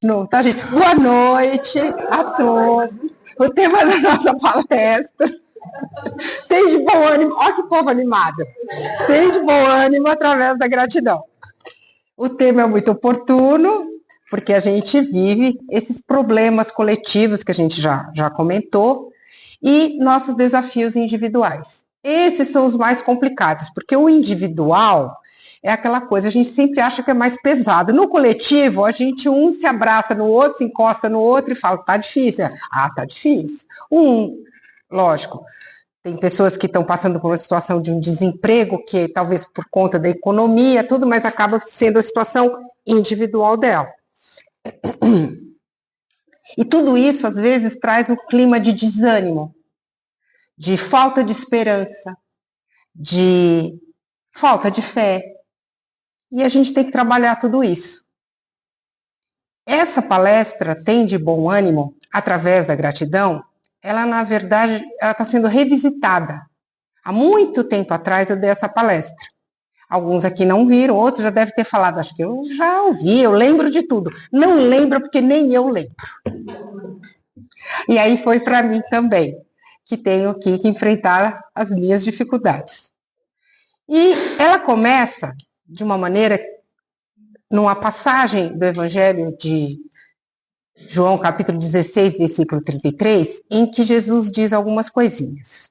Não, tá, gente? Boa noite a todos. O tema da nossa palestra tem de bom ânimo. Olha que povo animado. Tem de bom ânimo através da gratidão. O tema é muito oportuno, porque a gente vive esses problemas coletivos que a gente já comentou e nossos desafios individuais. Esses são os mais complicados, porque o individual é aquela coisa, a gente sempre acha que é mais pesado. No coletivo, a gente um se abraça no outro, se encosta no outro e fala, tá difícil. Ah, tá difícil. Lógico, tem pessoas que estão passando por uma situação de um desemprego, que talvez por conta da economia, tudo, mas acaba sendo a situação individual dela. E tudo isso, às vezes, traz um clima de desânimo, de falta de esperança, de falta de fé. E a gente tem que trabalhar tudo isso. Essa palestra tem de bom ânimo, através da gratidão, ela, na verdade, ela está sendo revisitada. Há muito tempo atrás eu dei essa palestra. Alguns aqui não viram, outros já devem ter falado, acho que eu já ouvi, eu lembro de tudo. Não lembro porque nem eu lembro. E aí foi para mim também, que tenho que enfrentar as minhas dificuldades. E ela começa de uma maneira, numa passagem do Evangelho de João, capítulo 16, versículo 33, em que Jesus diz algumas coisinhas.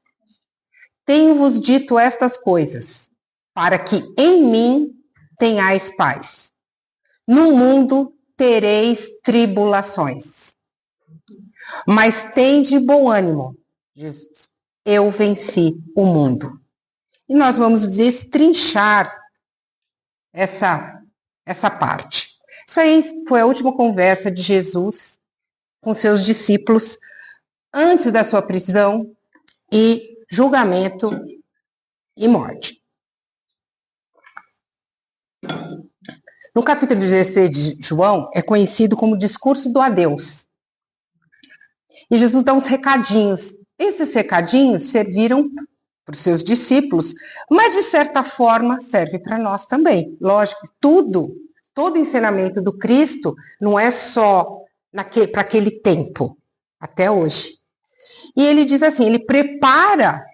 Tenho-vos dito estas coisas, para que em mim tenhais paz. No mundo tereis tribulações. Mas tende bom ânimo, Jesus. Eu venci o mundo. E nós vamos destrinchar essa parte. Isso aí foi a última conversa de Jesus com seus discípulos antes da sua prisão e julgamento e morte. No capítulo 16 de João, é conhecido como o discurso do adeus. E Jesus dá uns recadinhos. Esses recadinhos serviram para os seus discípulos, mas de certa forma serve para nós também. Lógico, todo ensinamento do Cristo não é só para aquele tempo, até hoje. E ele diz assim, ele prepara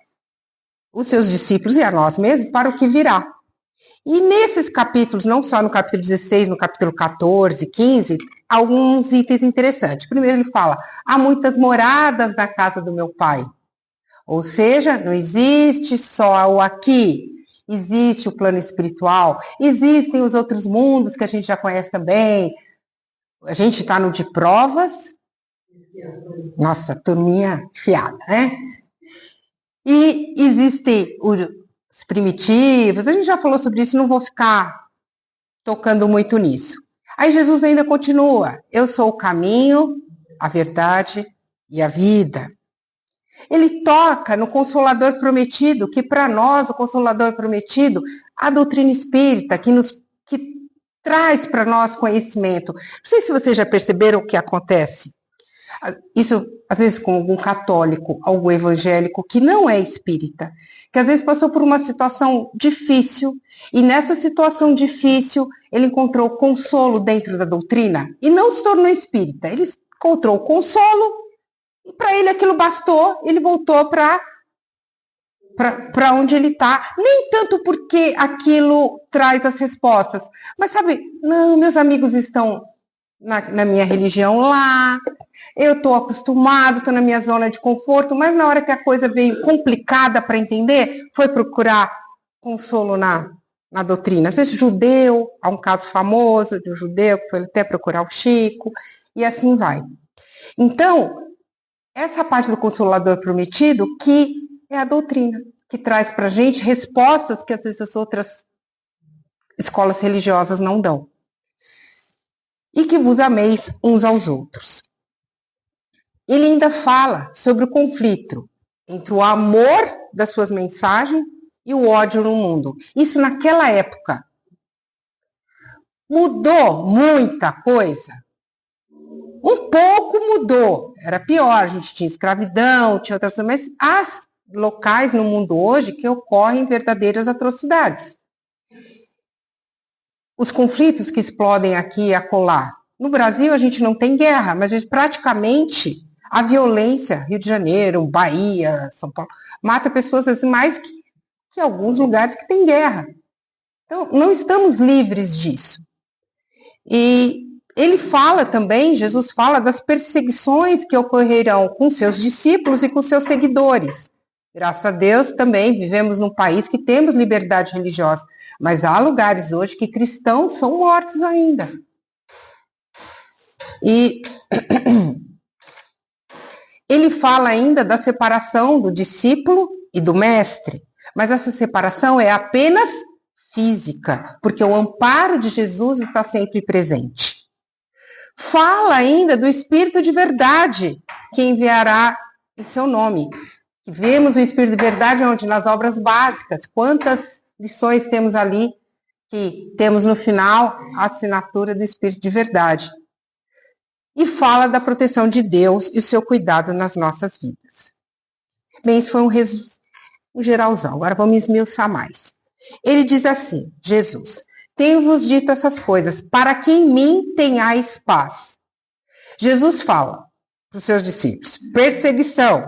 os seus discípulos e a nós mesmos para o que virá. E nesses capítulos, não só no capítulo 16, no capítulo 14, 15, alguns itens interessantes. Primeiro ele fala, há muitas moradas na casa do meu pai. Ou seja, não existe só o aqui, existe o plano espiritual, existem os outros mundos que a gente já conhece também. A gente está no de provas. Nossa, turminha fiada, né? E existem os primitivos, a gente já falou sobre isso, não vou ficar tocando muito nisso. Aí Jesus ainda continua, eu sou o caminho, a verdade e a vida. Ele toca no Consolador Prometido, que para nós, o Consolador Prometido, a doutrina espírita, que traz para nós conhecimento. Não sei se vocês já perceberam o que acontece. Isso, às vezes, com algum católico, algum evangélico que não é espírita, que às vezes passou por uma situação difícil, e nessa situação difícil ele encontrou consolo dentro da doutrina, e não se tornou espírita. Ele encontrou consolo, e para ele aquilo bastou, ele voltou para onde ele está. Nem tanto porque aquilo traz as respostas, mas sabe, não, meus amigos estão na minha religião lá, eu estou acostumado, estou na minha zona de conforto, mas na hora que a coisa veio complicada para entender, foi procurar consolo na doutrina. Às vezes judeu, há um caso famoso de um judeu que foi até procurar o Chico, e assim vai. Então, essa parte do Consolador Prometido, que é a doutrina, que traz para a gente respostas que às vezes as outras escolas religiosas não dão. E que vos ameis uns aos outros. Ele ainda fala sobre o conflito entre o amor das suas mensagens e o ódio no mundo. Isso naquela época. Mudou muita coisa? Um pouco mudou. Era pior, a gente tinha escravidão, tinha outras coisas, mas há locais no mundo hoje que ocorrem verdadeiras atrocidades. Os conflitos que explodem aqui e acolá, No Brasil, a gente não tem guerra, mas praticamente a violência, Rio de Janeiro, Bahia, São Paulo, mata pessoas assim, mais que alguns lugares que tem guerra. Então, não estamos livres disso. E ele fala também, Jesus fala das perseguições que ocorrerão com seus discípulos e com seus seguidores. Graças a Deus também vivemos num país que temos liberdade religiosa, mas há lugares hoje que cristãos são mortos ainda. E ele fala ainda da separação do discípulo e do mestre, mas essa separação é apenas física, porque o amparo de Jesus está sempre presente. Fala ainda do Espírito de verdade, que enviará em seu nome. Vemos o Espírito de verdade onde? Nas obras básicas. Quantas lições temos ali que temos no final a assinatura do Espírito de verdade. E fala da proteção de Deus e o seu cuidado nas nossas vidas. Bem, isso foi um geralzão. Agora vamos esmiuçar mais. Ele diz assim, Jesus, tenho-vos dito essas coisas, para que em mim tenhais paz. Jesus fala para os seus discípulos, perseguição,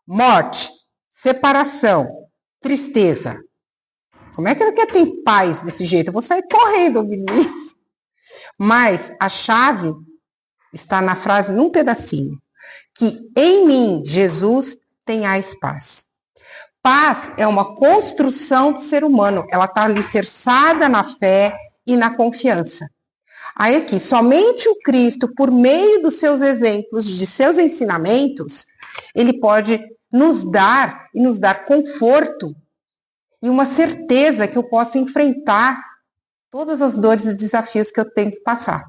morte, separação, tristeza. Como é que ele quer ter paz desse jeito? Eu vou sair correndo ouvindo isso. Mas a chave está na frase, num pedacinho, que em mim, Jesus, tenhais paz. Paz é uma construção do ser humano, ela está alicerçada na fé e na confiança. Aí aqui, somente o Cristo, por meio dos seus exemplos, de seus ensinamentos, ele pode nos dar conforto e uma certeza que eu posso enfrentar todas as dores e desafios que eu tenho que passar.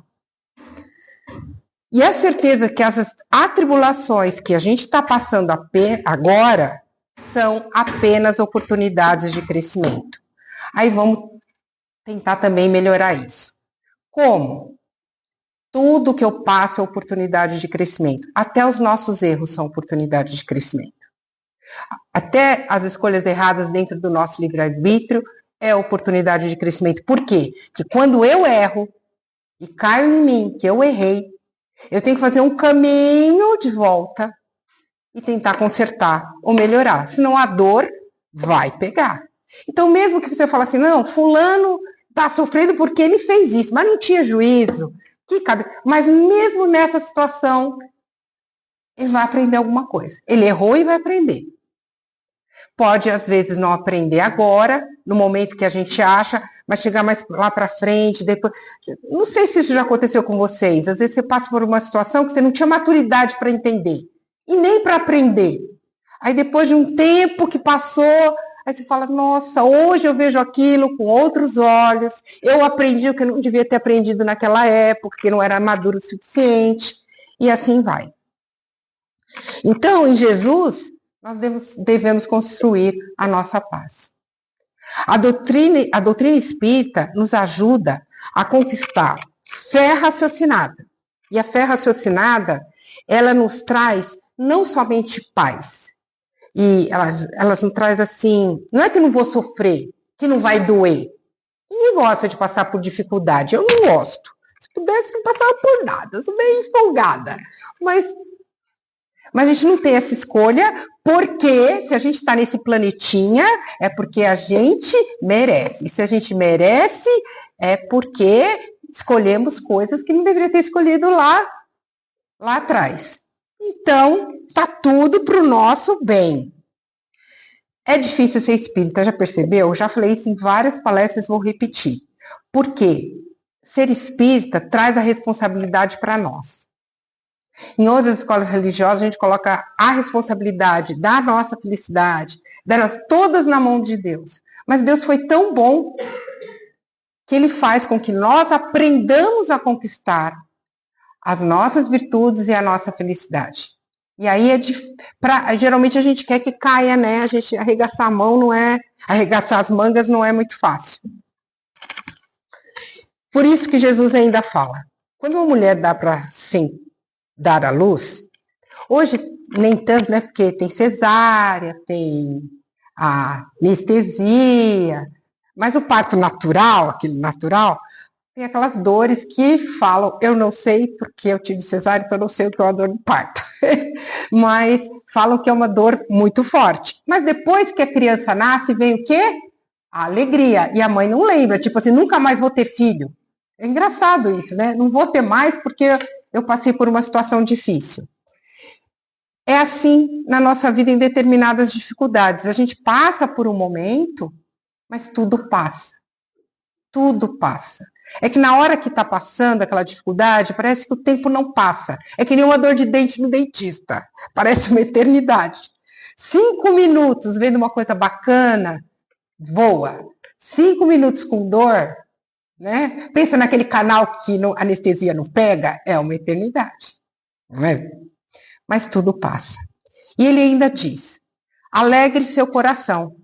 E a certeza que as atribulações que a gente está passando agora são apenas oportunidades de crescimento. Aí vamos tentar também melhorar isso. Como? Tudo que eu passo é oportunidade de crescimento. Até os nossos erros são oportunidade de crescimento. Até as escolhas erradas dentro do nosso livre-arbítrio é oportunidade de crescimento. Por quê? Que quando eu erro e caio em mim, que eu errei, eu tenho que fazer um caminho de volta e tentar consertar ou melhorar. Senão a dor vai pegar. Então, mesmo que você fale assim, não, fulano está sofrendo porque ele fez isso, mas não tinha juízo. Mas mesmo nessa situação, ele vai aprender alguma coisa. Ele errou e vai aprender. Pode, às vezes, não aprender agora, no momento que a gente acha, mas chegar mais lá para frente, depois... Não sei se isso já aconteceu com vocês. Às vezes você passa por uma situação que você não tinha maturidade para entender. E nem para aprender. Aí depois de um tempo que passou, aí você fala, nossa, hoje eu vejo aquilo com outros olhos, eu aprendi o que eu não devia ter aprendido naquela época, que não era maduro o suficiente, e assim vai. Então, em Jesus, nós devemos construir a nossa paz. A doutrina espírita nos ajuda a conquistar fé raciocinada. E a fé raciocinada, ela nos traz não somente paz, e elas nos traz assim, não é que não vou sofrer, que não vai doer. Ninguém gosta de passar por dificuldade, eu não gosto. Se pudesse, não passava por nada, eu sou bem empolgada. Mas a gente não tem essa escolha, porque se a gente está nesse planetinha, é porque a gente merece. E se a gente merece, é porque escolhemos coisas que não deveria ter escolhido lá atrás. Então, tá tudo para o nosso bem. É difícil ser espírita, já percebeu? Eu já falei isso em várias palestras, vou repetir. Por quê? Ser espírita traz a responsabilidade para nós. Em outras escolas religiosas, a gente coloca a responsabilidade da nossa felicidade, delas todas na mão de Deus. Mas Deus foi tão bom que Ele faz com que nós aprendamos a conquistar as nossas virtudes e a nossa felicidade. E aí, geralmente a gente quer que caia, né? A gente arregaçar a mão não é... Arregaçar as mangas não é muito fácil. Por isso que Jesus ainda fala. Quando uma mulher dá para sim dar à luz, hoje nem tanto, né? Porque tem cesárea, tem a anestesia, mas o parto natural, aquele natural, Tem aquelas dores que falam, eu não sei porque eu tive cesárea, então eu não sei o que é uma dor de parto. Mas falam que é uma dor muito forte. Mas depois que a criança nasce, vem o quê? A alegria. E a mãe não lembra, tipo assim, nunca mais vou ter filho. É engraçado isso, né? Não vou ter mais porque eu passei por uma situação difícil. É assim na nossa vida em determinadas dificuldades. A gente passa por um momento, mas tudo passa. Tudo passa. É que na hora que está passando aquela dificuldade, parece que o tempo não passa. É que nem uma dor de dente no dentista. Parece uma eternidade. 5 minutos vendo uma coisa bacana, voa. 5 minutos com dor, né? Pensa naquele canal que a anestesia não pega, é uma eternidade. Não é? Mas tudo passa. E ele ainda diz: alegre seu coração.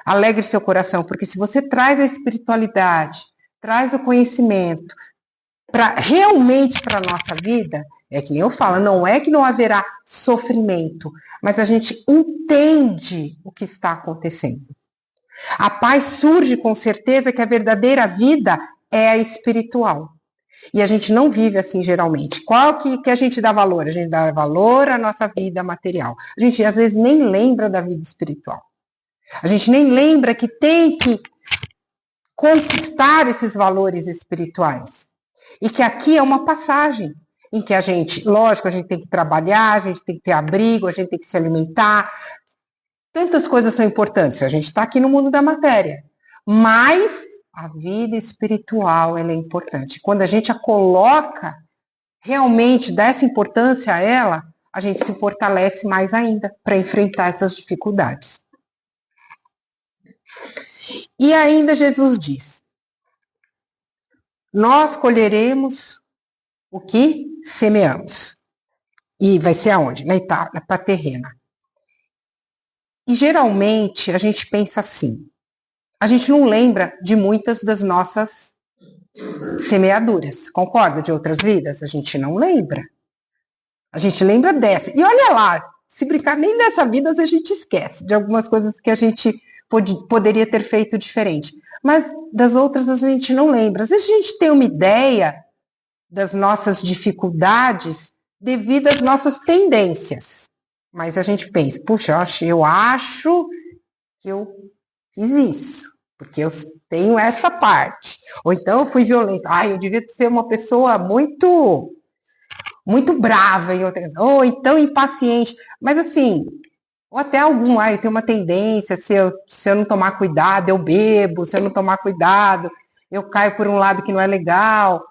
Alegre seu coração, porque se você traz a espiritualidade, traz o conhecimento realmente para a nossa vida, é que nem eu falo, não é que não haverá sofrimento, mas a gente entende o que está acontecendo. A paz surge com certeza que a verdadeira vida é a espiritual. E a gente não vive assim geralmente. Qual que a gente dá valor? A gente dá valor à nossa vida material. A gente às vezes nem lembra da vida espiritual. A gente nem lembra que tem que conquistar esses valores espirituais. E que aqui é uma passagem em que a gente, lógico, a gente tem que trabalhar, a gente tem que ter abrigo, a gente tem que se alimentar. Tantas coisas são importantes. A gente está aqui no mundo da matéria. Mas a vida espiritual, ela é importante. Quando a gente a coloca, realmente dá essa importância a ela, a gente se fortalece mais ainda para enfrentar essas dificuldades. E ainda Jesus diz: nós colheremos o que semeamos. E vai ser aonde? Na etapa terrena. E geralmente a gente pensa assim, a gente não lembra de muitas das nossas semeaduras, concorda? De outras vidas? A gente não lembra. A gente lembra dessa. E olha lá, se brincar, nem dessa vida a gente esquece de algumas coisas que a gente poderia ter feito diferente. Mas das outras a gente não lembra. Às vezes a gente tem uma ideia das nossas dificuldades devido às nossas tendências. Mas a gente pensa, puxa, eu acho que eu fiz isso, porque eu tenho essa parte. Ou então eu fui violenta. Eu devia ser uma pessoa muito brava, ou então impaciente. Mas assim, ou até eu tenho uma tendência, se eu não tomar cuidado, eu bebo, se eu não tomar cuidado, eu caio por um lado que não é legal.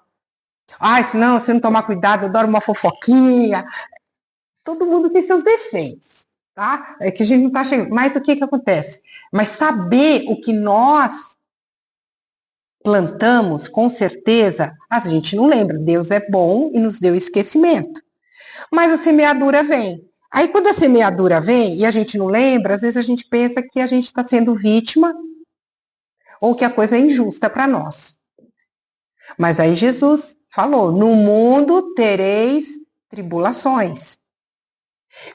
Se não tomar cuidado, eu adoro uma fofoquinha. Todo mundo tem seus defeitos, tá? É que a gente não tá chegando. Mas o que acontece? Mas saber o que nós plantamos, com certeza, a gente não lembra. Deus é bom e nos deu esquecimento. Mas a semeadura vem. Aí, quando a semeadura vem e a gente não lembra, às vezes a gente pensa que a gente está sendo vítima ou que a coisa é injusta para nós. Mas aí Jesus falou: no mundo tereis tribulações.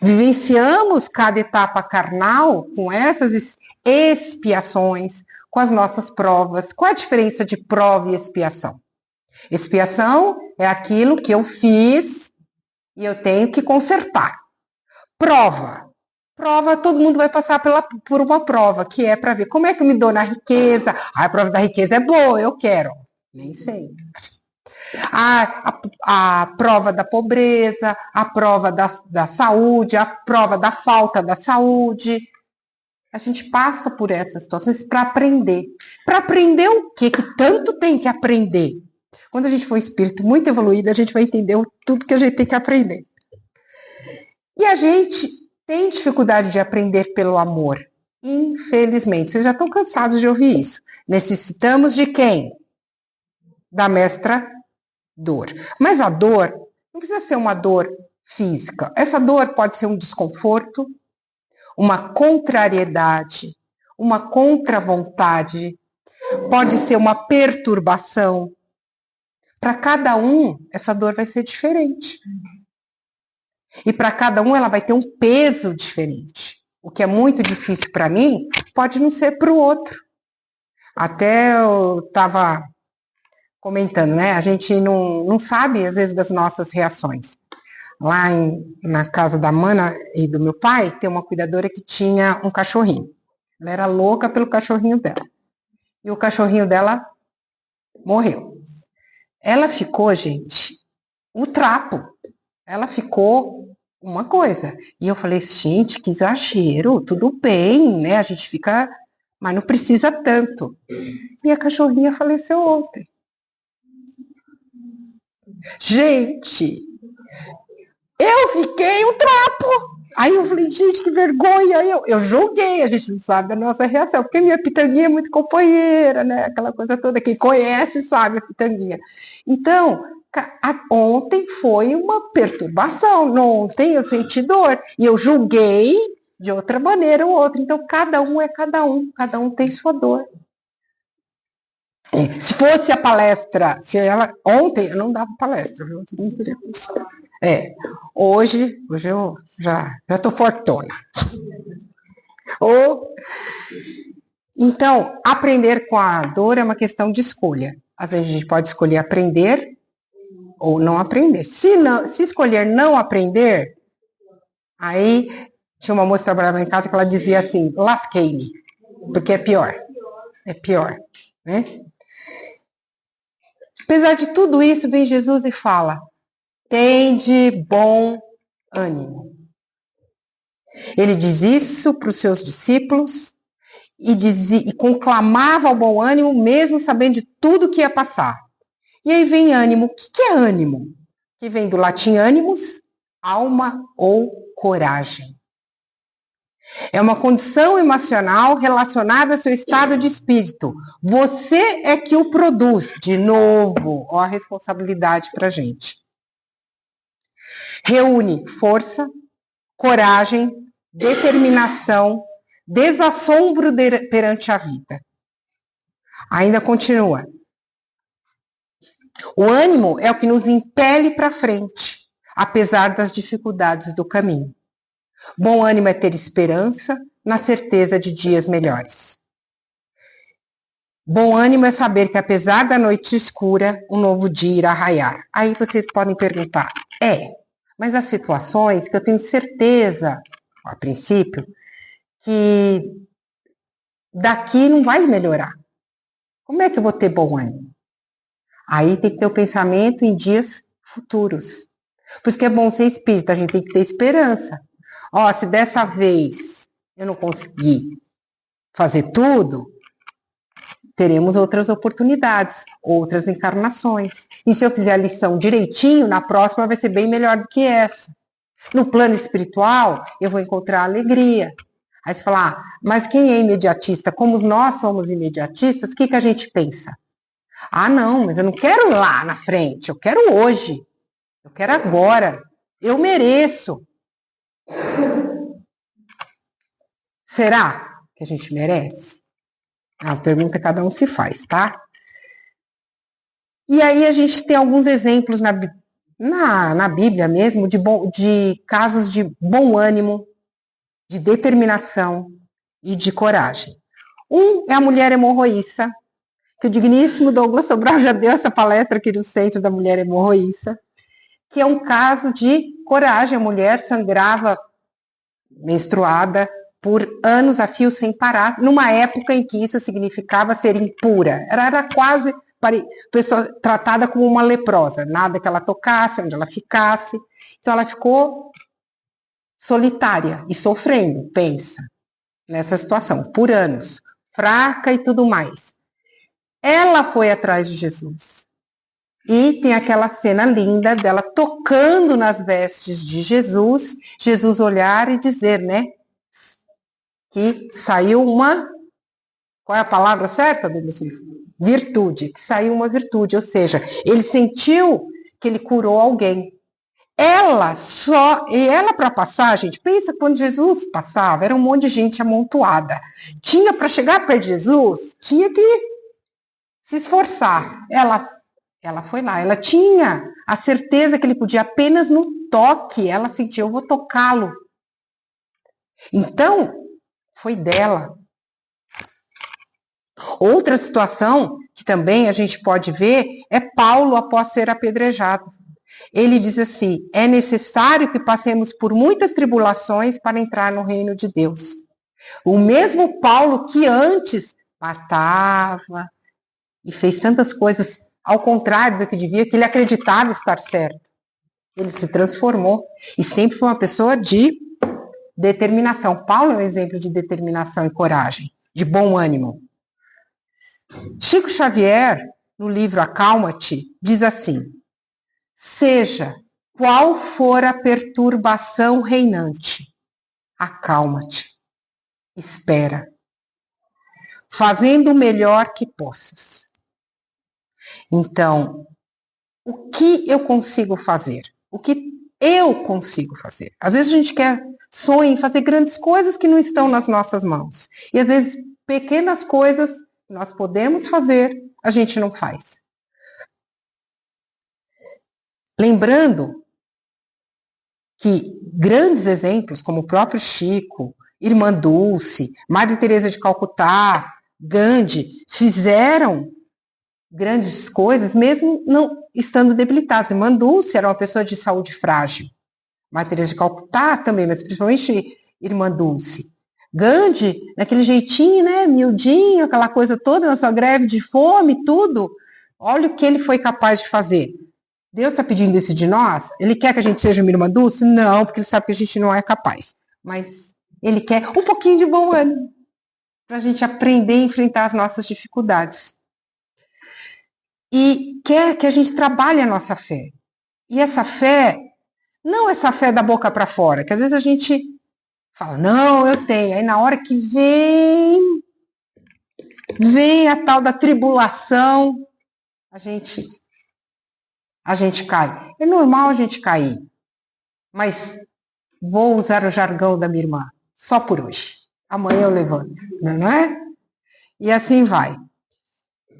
Vivenciamos cada etapa carnal com essas expiações, com as nossas provas. Qual a diferença de prova e expiação? Expiação é aquilo que eu fiz e eu tenho que consertar. Prova. Prova, todo mundo vai passar por uma prova, que é para ver como é que eu me dou na riqueza. A prova da riqueza é boa, eu quero. Nem sempre. A prova da pobreza, a prova da saúde, a prova da falta da saúde. A gente passa por essas situações para aprender. Para aprender o quê? Que tanto tem que aprender. Quando a gente for um espírito muito evoluído, a gente vai entender tudo que a gente tem que aprender. E a gente tem dificuldade de aprender pelo amor. Infelizmente, vocês já estão cansados de ouvir isso. Necessitamos de quem? Da mestra dor. Mas a dor não precisa ser uma dor física. Essa dor pode ser um desconforto, uma contrariedade, uma contravontade, pode ser uma perturbação. Para cada um, essa dor vai ser diferente. E para cada um, ela vai ter um peso diferente. O que é muito difícil para mim, pode não ser para o outro. Até eu estava comentando, né? A gente não sabe, às vezes, das nossas reações. Lá na casa da Mana e do meu pai, tem uma cuidadora que tinha um cachorrinho. Ela era louca pelo cachorrinho dela. E o cachorrinho dela morreu. Ela ficou, gente, o trapo. Ela ficou uma coisa. E eu falei, gente, que exagero, tudo bem, né? A gente fica, mas não precisa tanto. E a cachorrinha faleceu ontem. Gente, eu fiquei um trapo. Aí eu falei, gente, que vergonha. Aí eu julguei, a gente não sabe a nossa reação, porque minha pitanguinha é muito companheira, né? Aquela coisa toda, quem conhece sabe a pitanguinha. Então, ontem foi uma perturbação. Ontem eu senti dor. E eu julguei de outra maneira o outro. Então, cada um é cada um tem sua dor. Se fosse a palestra, se ela. Ontem eu não dava palestra, viu? Não teria condição. Hoje eu já estou fortuna. Então, aprender com a dor é uma questão de escolha. Às vezes a gente pode escolher aprender ou não aprender. Se escolher não aprender, aí tinha uma moça que trabalhava em casa que ela dizia assim, lasquei-me, porque é pior. É pior, né? Apesar de tudo isso, vem Jesus e fala, tende bom ânimo. Ele diz isso para os seus discípulos e conclamava o bom ânimo, mesmo sabendo de tudo que ia passar. E aí vem ânimo. O que é ânimo? Que vem do latim animus, alma ou coragem. É uma condição emocional relacionada ao seu estado de espírito. Você é que o produz. De novo, ó a responsabilidade para a gente. Reúne força, coragem, determinação, desassombro perante a vida. Ainda continua. O ânimo é o que nos impele para frente, apesar das dificuldades do caminho. Bom ânimo é ter esperança na certeza de dias melhores. Bom ânimo é saber que, apesar da noite escura, um novo dia irá raiar. Aí vocês podem perguntar, mas há situações que eu tenho certeza, a princípio, que daqui não vai melhorar. Como é que eu vou ter bom ânimo? Aí tem que ter o pensamento em dias futuros. Por isso que é bom ser espírita, a gente tem que ter esperança. Se dessa vez eu não conseguir fazer tudo, teremos outras oportunidades, outras encarnações. E se eu fizer a lição direitinho, na próxima vai ser bem melhor do que essa. No plano espiritual, eu vou encontrar alegria. Aí você fala, mas quem é imediatista? Como nós somos imediatistas, o que a gente pensa? Não, mas eu não quero lá na frente, eu quero hoje. Eu quero agora. Eu mereço. Será que a gente merece? É uma pergunta que cada um se faz, tá? E aí a gente tem alguns exemplos na Bíblia mesmo de casos de bom ânimo, de determinação e de coragem. Um é a mulher hemorroíça, que o digníssimo Douglas Sobral já deu essa palestra aqui no Centro da Mulher Hemorroíça, que é um caso de coragem. A mulher sangrava menstruada por anos a fio sem parar, numa época em que isso significava ser impura. Era quase pessoa tratada como uma leprosa, nada que ela tocasse, onde ela ficasse. Então ela ficou solitária e sofrendo, pensa, nessa situação, por anos, fraca e tudo mais. Ela foi atrás de Jesus. E tem aquela cena linda dela tocando nas vestes de Jesus, Jesus olhar e dizer, né? Que saiu uma... Qual é a palavra certa, Douglas? Virtude. Que saiu uma virtude, ou seja, ele sentiu que ele curou alguém. E ela para passar, gente, pensa quando Jesus passava, era um monte de gente amontoada. Tinha para chegar perto de Jesus, tinha que se esforçar. Ela foi lá, ela tinha a certeza que ele podia apenas no toque, ela sentiu, eu vou tocá-lo. Então, foi dela. Outra situação que também a gente pode ver, é Paulo após ser apedrejado. Ele diz assim: é necessário que passemos por muitas tribulações para entrar no reino de Deus. O mesmo Paulo que antes matava e fez tantas coisas ao contrário do que devia, que ele acreditava estar certo. Ele se transformou e sempre foi uma pessoa de determinação. Paulo é um exemplo de determinação e coragem, de bom ânimo. Chico Xavier, no livro Acalma-te, diz assim: seja qual for a perturbação reinante, acalma-te, espera, fazendo o melhor que possas. Então, o que eu consigo fazer? O que eu consigo fazer? Às vezes a gente sonha em fazer grandes coisas que não estão nas nossas mãos. E às vezes pequenas coisas que nós podemos fazer, a gente não faz. Lembrando que grandes exemplos, como o próprio Chico, Irmã Dulce, Madre Teresa de Calcutá, Gandhi, fizeram grandes coisas, mesmo não estando debilitados. Irmã Dulce era uma pessoa de saúde frágil. Madre Teresa de Calcutá também, mas principalmente Irmã Dulce. Gandhi, daquele jeitinho, né, miudinho, aquela coisa toda, na sua greve de fome, tudo. Olha o que ele foi capaz de fazer. Deus está pedindo isso de nós? Ele quer que a gente seja uma irmã Dulce? Não, porque ele sabe que a gente não é capaz. Mas ele quer um pouquinho de bom ânimo para a gente aprender a enfrentar as nossas dificuldades. E quer que a gente trabalhe a nossa fé. E essa fé, não essa fé da boca para fora, que às vezes a gente fala, não, eu tenho. Aí na hora que vem a tal da tribulação, a gente cai. É normal a gente cair, mas vou usar o jargão da minha irmã, só por hoje. Amanhã eu levanto, não é? E assim vai.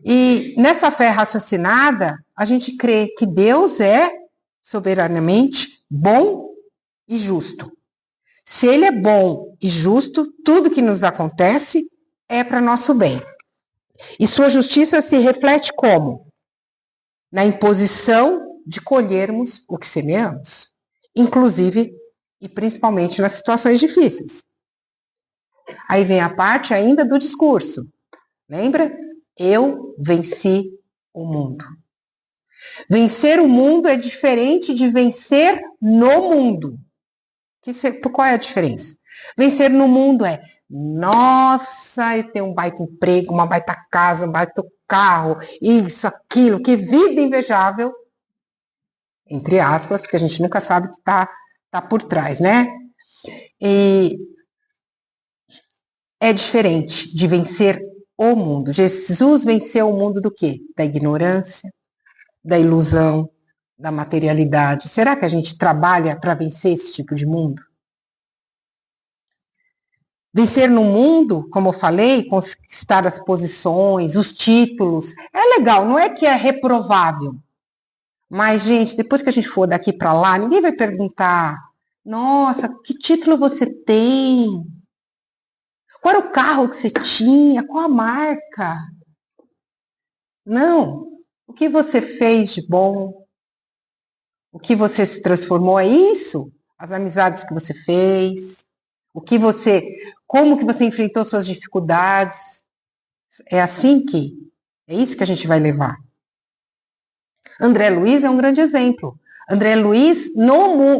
E nessa fé raciocinada, a gente crê que Deus é soberanamente bom e justo. Se Ele é bom e justo, tudo que nos acontece é para nosso bem. E sua justiça se reflete como? Na imposição de colhermos o que semeamos, inclusive e principalmente nas situações difíceis. Aí vem a parte ainda do discurso. Lembra? Eu venci o mundo. Vencer o mundo é diferente de vencer no mundo. Qual é a diferença? Vencer no mundo é, nossa, eu tenho um baita emprego, uma baita casa, um baita carro, isso, aquilo, que vida invejável, entre aspas, porque a gente nunca sabe o que tá por trás, né? E é diferente de vencer o mundo. Jesus venceu o mundo do quê? Da ignorância, da ilusão, da materialidade. Será que a gente trabalha para vencer esse tipo de mundo? Vencer no mundo, como eu falei, conquistar as posições, os títulos, é legal, não é que é reprovável. Mas, gente, depois que a gente for daqui para lá, ninguém vai perguntar, nossa, que título você tem? Qual era o carro que você tinha? Qual a marca? Não. O que você fez de bom? O que você se transformou é isso? As amizades que você fez? Como que você enfrentou suas dificuldades? É isso que a gente vai levar. André Luiz é um grande exemplo. André Luiz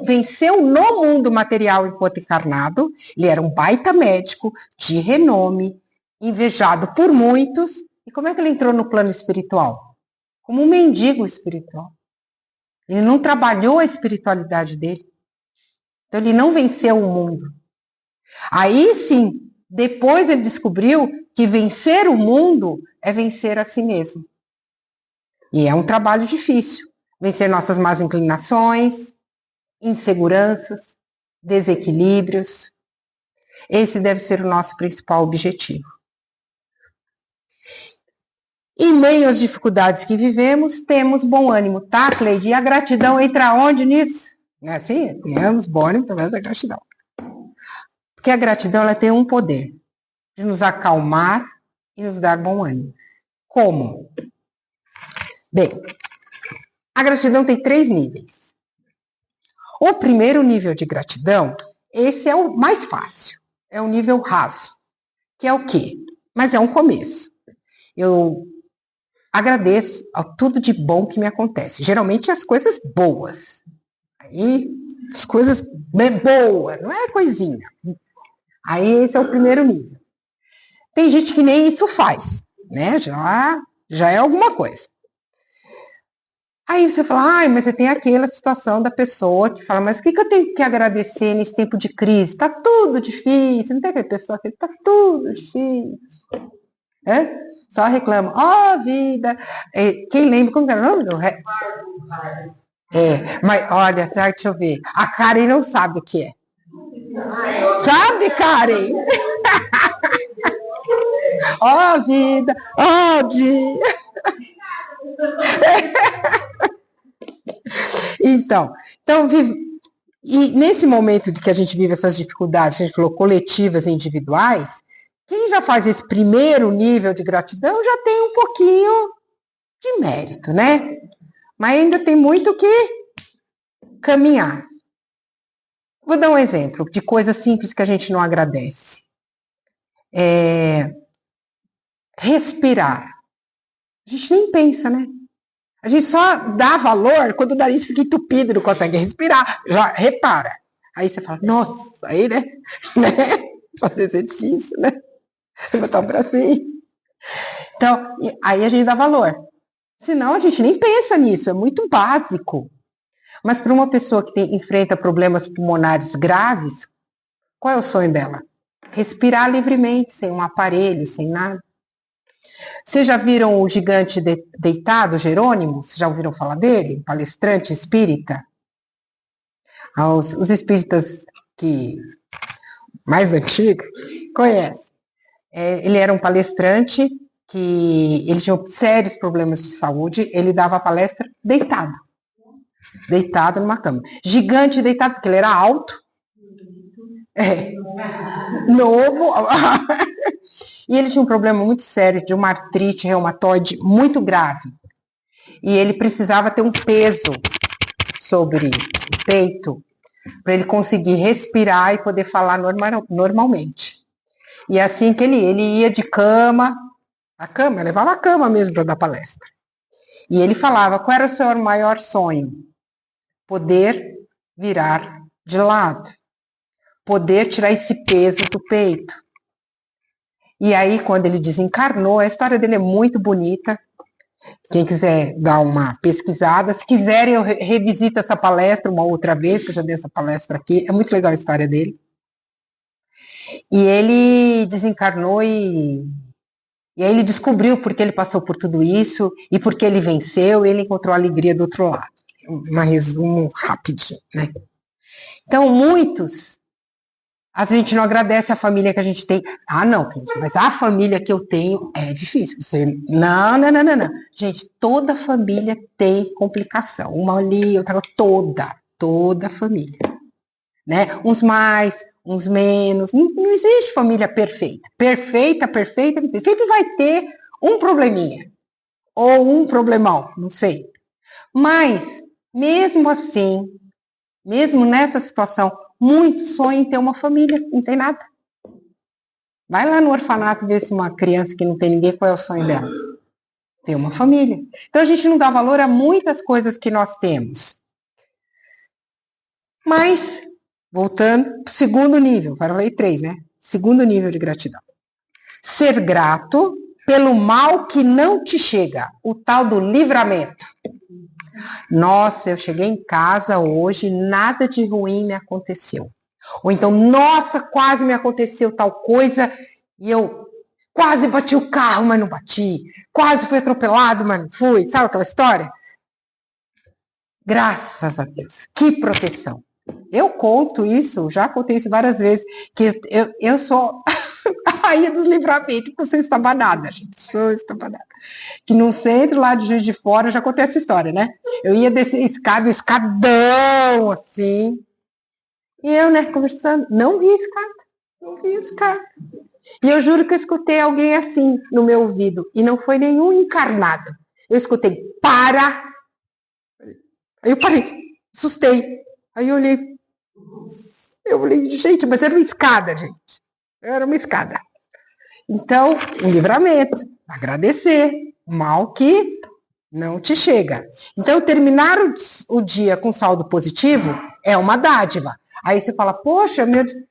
venceu no mundo material enquanto encarnado. Ele era um baita médico, de renome, invejado por muitos. E como é que ele entrou no plano espiritual? Como um mendigo espiritual. Ele não trabalhou a espiritualidade dele. Então ele não venceu o mundo. Aí sim, depois ele descobriu que vencer o mundo é vencer a si mesmo. E é um trabalho difícil. Vencer nossas más inclinações, inseguranças, desequilíbrios. Esse deve ser o nosso principal objetivo. Em meio às dificuldades que vivemos, temos bom ânimo, tá, Cleide? E a gratidão entra onde nisso? Não é assim? Temos bom ânimo através da gratidão. Porque a gratidão ela tem um poder de nos acalmar e nos dar bom ânimo. Como? Bem, a gratidão tem 3 níveis. O primeiro nível de gratidão, esse é o mais fácil, é o nível raso, que é o quê? Mas é um começo. Eu agradeço a tudo de bom que me acontece. Geralmente as coisas boas. Aí, as coisas bem boas, não é coisinha. Aí esse é o primeiro nível. Tem gente que nem isso faz, né? Já é alguma coisa. Aí você fala, mas você tem aquela situação da pessoa que fala, mas o que eu tenho que agradecer nesse tempo de crise? Tá tudo difícil. Não tem aquela pessoa que tá tudo difícil. É? Só reclama, vida. Quem lembra como era o nome do mas olha, deixa eu ver. A Karen não sabe o que é. Sabe, Karen? Vida, dia. Então, e nesse momento de que a gente vive essas dificuldades, a gente falou coletivas e individuais, quem já faz esse primeiro nível de gratidão já tem um pouquinho de mérito, né? Mas ainda tem muito que caminhar. Vou dar um exemplo de coisa simples que a gente não agradece. Respirar. A gente nem pensa, né? A gente só dá valor quando o nariz fica entupido, não consegue respirar. Já repara. Aí você fala, nossa, aí, né? Fazer exercício, né? Botar o bracinho. Então, aí a gente dá valor. Senão a gente nem pensa nisso, é muito básico. Mas para uma pessoa que enfrenta problemas pulmonares graves, qual é o sonho dela? Respirar livremente, sem um aparelho, sem nada. Vocês já viram o gigante deitado, Jerônimo? Vocês já ouviram falar dele? Palestrante espírita? Os espíritas que mais antigos conhecem. Ele era um palestrante que ele tinha sérios problemas de saúde, ele dava palestra deitado numa cama. Gigante deitado, porque ele era alto, novo, e ele tinha um problema muito sério de uma artrite reumatoide muito grave. E ele precisava ter um peso sobre o peito para ele conseguir respirar e poder falar normalmente. E assim que ele ia de cama, levava a cama mesmo para dar palestra. E ele falava, qual era o seu maior sonho? Poder virar de lado. Poder tirar esse peso do peito. E aí, quando ele desencarnou, a história dele é muito bonita. Quem quiser dar uma pesquisada, se quiserem eu revisito essa palestra uma outra vez, que eu já dei essa palestra aqui, é muito legal a história dele. E ele desencarnou e aí ele descobriu por que ele passou por tudo isso e por que ele venceu e ele encontrou a alegria do outro lado. Um resumo rapidinho, né? Então, a gente não agradece a família que a gente tem. Não, mas a família que eu tenho é difícil. Não. Gente, toda família tem complicação. Uma ali, outra, toda família. Né? Uns mais, uns menos. Não existe família perfeita. Perfeita. Sempre vai ter um probleminha. Ou um problemão, não sei. Mas, mesmo assim, mesmo nessa situação, muitos sonham em ter uma família, não tem nada. Vai lá no orfanato ver se uma criança que não tem ninguém, qual é o sonho dela? Ter uma família. Então a gente não dá valor a muitas coisas que nós temos. Mas, voltando para o segundo nível, para a lei 3, né? Segundo nível de gratidão. Ser grato pelo mal que não te chega, o tal do livramento. Nossa, eu cheguei em casa hoje, nada de ruim me aconteceu. Ou então, nossa, quase me aconteceu tal coisa e eu quase bati o carro, mas não bati. Quase fui atropelado, mas não fui. Sabe aquela história? Graças a Deus, que proteção. Eu conto isso, já contei isso várias vezes, que eu sou a rainha dos livramentos, porque eu sou estabanada, gente. Sou estabanada. Que no centro lá de Juiz de Fora, eu já contei essa história, né? Eu ia descer escada, escadão, assim. E eu, né, conversando, não vi a escada. E eu juro que eu escutei alguém assim no meu ouvido, e não foi nenhum encarnado. Eu escutei, para! Aí eu parei, assustei. Aí eu olhei, gente, mas era uma escada, gente. Era uma escada. Então, um livramento, agradecer, mal que não te chega. Então, terminar o dia com saldo positivo é uma dádiva. Aí você fala, poxa, meu Deus,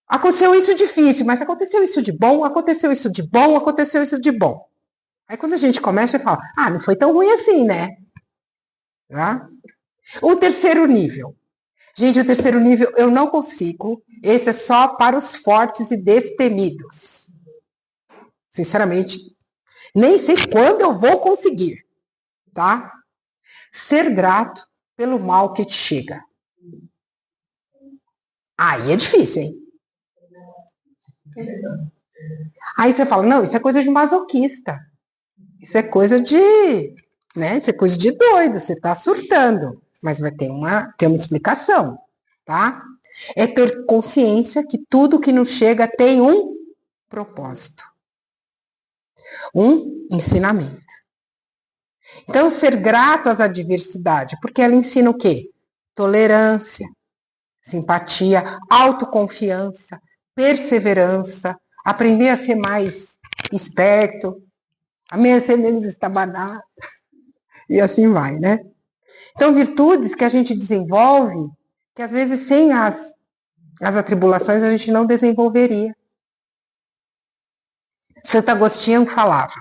aconteceu isso difícil, mas aconteceu isso de bom, aconteceu isso de bom, aconteceu isso de bom. Aí quando a gente começa, a fala, não foi tão ruim assim, né? Tá? O terceiro nível. Gente, o terceiro nível eu não consigo. Esse é só para os fortes e destemidos. Sinceramente, nem sei quando eu vou conseguir, tá? Ser grato pelo mal que te chega. Aí é difícil, hein? Aí você fala, não, isso é coisa de masoquista. Isso é coisa de, né? Isso é coisa de doido, você tá surtando. Mas vai ter uma explicação, tá? É ter consciência que tudo que nos chega tem um propósito, um ensinamento. Então, ser grato às adversidades, porque ela ensina o quê? Tolerância, simpatia, autoconfiança, perseverança, aprender a ser mais esperto, a ser menos estabanado, e assim vai, né? Então, virtudes que a gente desenvolve, que às vezes sem as atribulações a gente não desenvolveria. Santo Agostinho falava,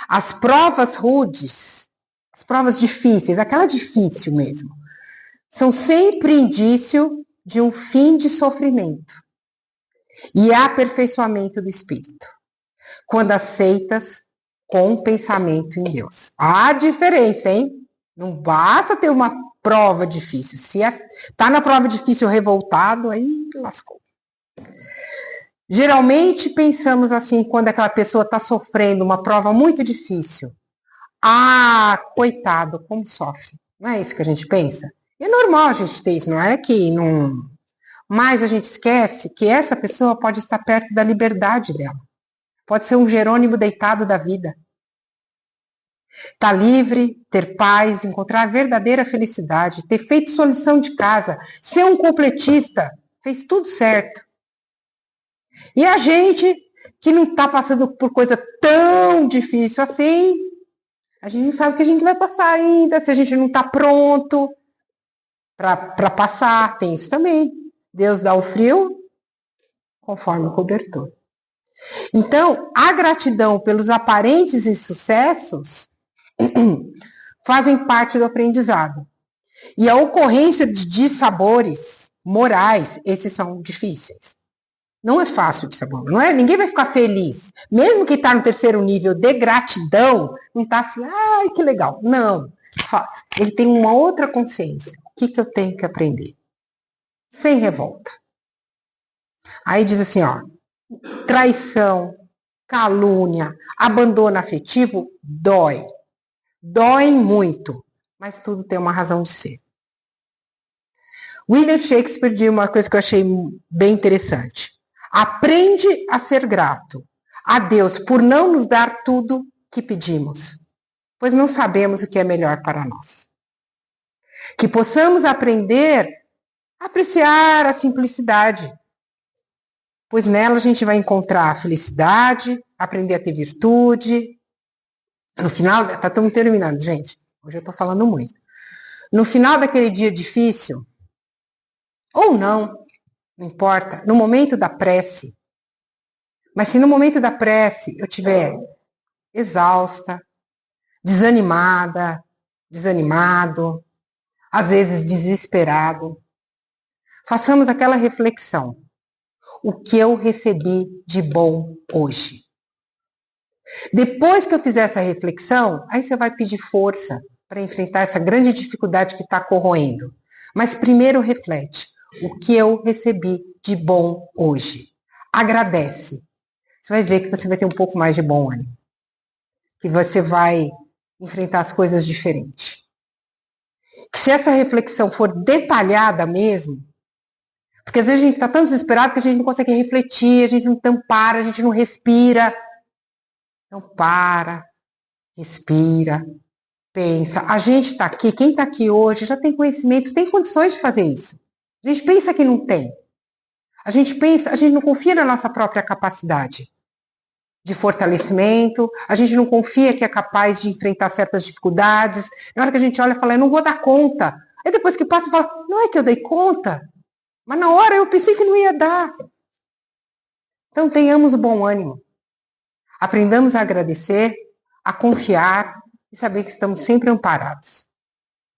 as provas rudes, as provas difíceis, aquela difícil mesmo, são sempre indício de um fim de sofrimento e aperfeiçoamento do espírito, quando aceitas com o pensamento em Deus. Há diferença, hein? Não basta ter uma prova difícil. Se está na prova difícil revoltado, aí lascou. Geralmente pensamos assim, quando aquela pessoa está sofrendo uma prova muito difícil. Coitado, como sofre. Não é isso que a gente pensa? E é normal a gente ter isso, não é que não. Mas a gente esquece que essa pessoa pode estar perto da liberdade dela. Pode ser um Jerônimo deitado da vida. Estar livre, ter paz, encontrar a verdadeira felicidade, ter feito sua lição de casa, ser um completista, fez tudo certo. E a gente que não está passando por coisa tão difícil assim, a gente não sabe o que a gente vai passar ainda, se a gente não está pronto para passar, tem isso também. Deus dá o frio conforme o cobertor. Então, a gratidão pelos aparentes insucessos fazem parte do aprendizado. E a ocorrência de dissabores morais, esses são difíceis. Não é fácil de sabor, não é? Ninguém vai ficar feliz. Mesmo que está no terceiro nível de gratidão, não está assim, ai, que legal. Não. Ele tem uma outra consciência. O que eu tenho que aprender? Sem revolta. Aí diz assim, ó, traição, calúnia, abandono afetivo, dói. Dói muito, mas tudo tem uma razão de ser. William Shakespeare diz uma coisa que eu achei bem interessante. Aprende a ser grato a Deus por não nos dar tudo que pedimos, pois não sabemos o que é melhor para nós. Que possamos aprender a apreciar a simplicidade, pois nela a gente vai encontrar a felicidade, aprender a ter virtude. No final, tá estamos terminando, gente. Hoje eu estou falando muito. No final daquele dia difícil, ou não importa, no momento da prece, mas se no momento da prece eu estiver exausta, desanimada, desanimado, às vezes desesperado, façamos aquela reflexão. O que eu recebi de bom hoje? Depois que eu fizer essa reflexão, aí você vai pedir força para enfrentar essa grande dificuldade que está corroendo. Mas primeiro reflete. O que eu recebi de bom hoje? Agradece. Você vai ver que você vai ter um pouco mais de bom ânimo. Que você vai enfrentar as coisas diferente. Que se essa reflexão for detalhada mesmo, Porque às vezes a gente está tão desesperado que a gente não consegue refletir, a gente não para, a gente não respira. Então para, respira, pensa. A gente está aqui, quem está aqui hoje já tem conhecimento, tem condições de fazer isso. A gente pensa que não tem. A gente pensa, a gente não confia na nossa própria capacidade de fortalecimento, a gente não confia que é capaz de enfrentar certas dificuldades. Na hora que a gente olha e fala, eu não vou dar conta. Aí depois que passa, fala, não é que eu dei conta, mas na hora eu pensei que não ia dar. Então tenhamos o bom ânimo. Aprendamos a agradecer, a confiar e saber que estamos sempre amparados.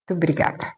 Muito obrigada.